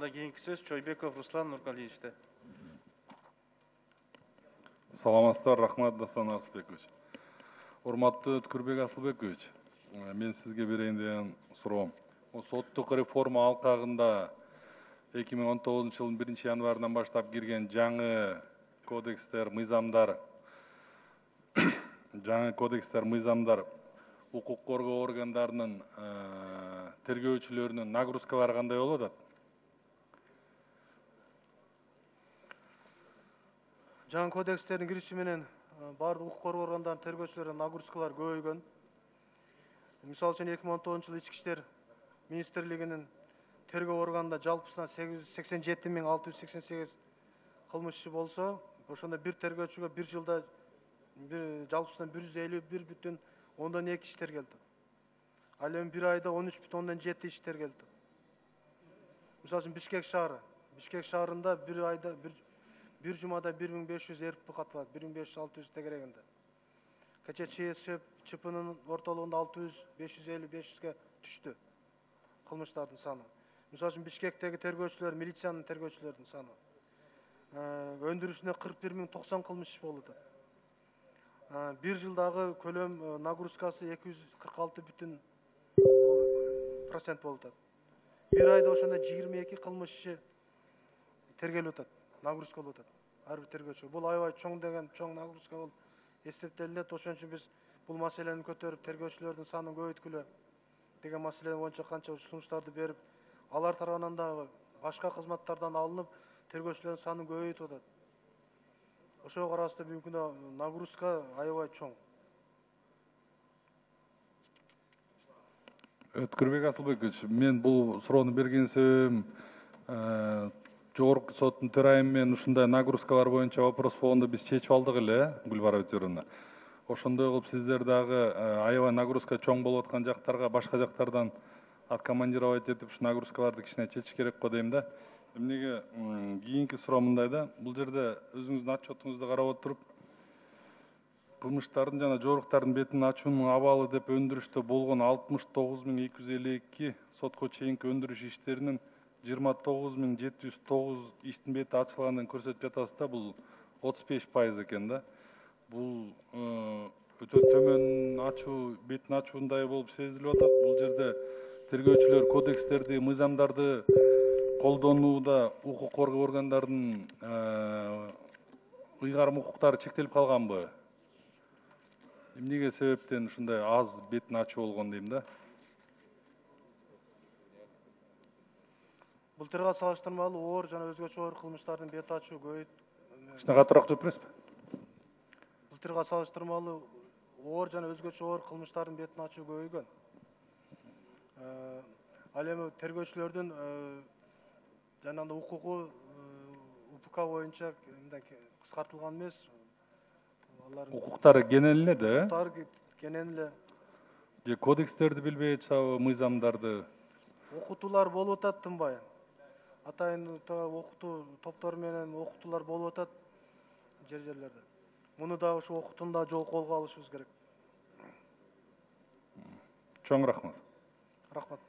Keyinki söz Чойбеков Руслан Нургалиевичте. Саламатсыздар, рахмат Дастан Арсызбекович. Урматтуу Өткүрбек Асылбекович, мен сизге берейин деген суроом. Соттук реформа алкагында 2019 жылдын 1-январынан баштап кирген жаңы кодекстер, мыйзамдар, укук коргоо органдарынын тергөөчүлөрүнүн нагрузкалары кандай болуп атат? Жаңы кодекстердин кириши менен бардык укук коргоо органдарынын тергөөчүлөрүнүн нагрузкалары көбөйгөн. Мисалы үчүн 2019 жылы Ички иштер министрлигинин тергөө органында жалпысынан 887.688 кылмыш иши болсо, ошондо бир тергөөчүгө бир жылда жалпысынан 151,2 иштер келди. Ал эми бир айда 13,7 иштер келди. Мисалы үчүн Бишкек шаарында бир айда bir jumada 1500 erip katıldı, 1500-600 tegerегинде. Keçe ЧПнын ортолугунда 600, 550, 500ге түштү кылмыштардын саны. Мисалы үчүн Бишкектеги тергөөчүлөр, милициянын тергөөчүлөрдүн саны. Өндүрүшүнө 41.090 кылмыш болду. Bir жылдагы көлөм нагрузкасы 246,% болду. Bir айда ошондо 22 кылмыш тергелип атат. Нагрузка болуп атат. Ар бир тергөөчү. Бул аябай чоң деген чоң нагрузка болуп эсептелет. Ошон үчүн биз бул маселени көтөрүп, тергөөчүлөрдүн санын көбөйткүлө деген маселе боюнча канча сунуштарды берип, алар тарабынан дагы башка кызматтардан алынып, тергөөчүлөрдүн санын көбөйтүп атат. Ошого карабастан бүгүнкү күндө нагрузка аябай чоң. Өткүрбек Асылбекович, мен бул суроону берген себебим Жогорку соттун төрайымы менен ушундай нагрузкалар боюнча вопрос болгондо биз чечип алдык эле, Гүлбара Өтөрүнө. Ошондой кылып сиздер дагы аябай нагрузка чоң болуп аткан жактарга башка жактардан откомандировать этип ушу нагрузкаларды кичине чечиш керек го дейм да. Эмнеге кийинки суроо мындай да, бул жерде өзүңүздүн отчетуңузду карап отуруп, кылмыштардын жана жоруктардын бетин ачуунун абалы деп өндүрүштө болгон 69.252 сотко чейинки өндүрүш иштеринин 29.709 иштин бети ачылганын көрсөтүп жатасыз да, бул 35% экен да. Бул өтө төмөн бетин ачуундай болуп сезилип атат. Бул жерде тергөөчүлөр кодекстерди, мыйзамдарды колдонууда укук коргоо органдарынын ыйгарым укуктары чектелип калганбы? Эмнеге себептен ушундай аз бетин ачуу болгон дейм да. Былтырга салыштырмалуу оор жана өзгөчө оор кылмыштардын бет ачуу көбөйт. Кичине катыраак жооп бересизби? Былтырга салыштырмалуу оор жана өзгөчө оор кылмыштардын бетин ачуу көбөйгөн. Ал эми тергөөчүлөрдүн жанагындай укугу УПК боюнча кыскартылган эмес. Алардын Укуктары кенен эле да? Укуктары кенен эле. Же кодекстерди билбей атышабы, мыйзамдарды? Окутуулар болуп атат тынбай. Атайын окутуу топтору менен окутуулар болуп атат жерлерде. Муну да ушу окутууну да жол колго алышыбыз керек. Чоң рахмат. Рахмат.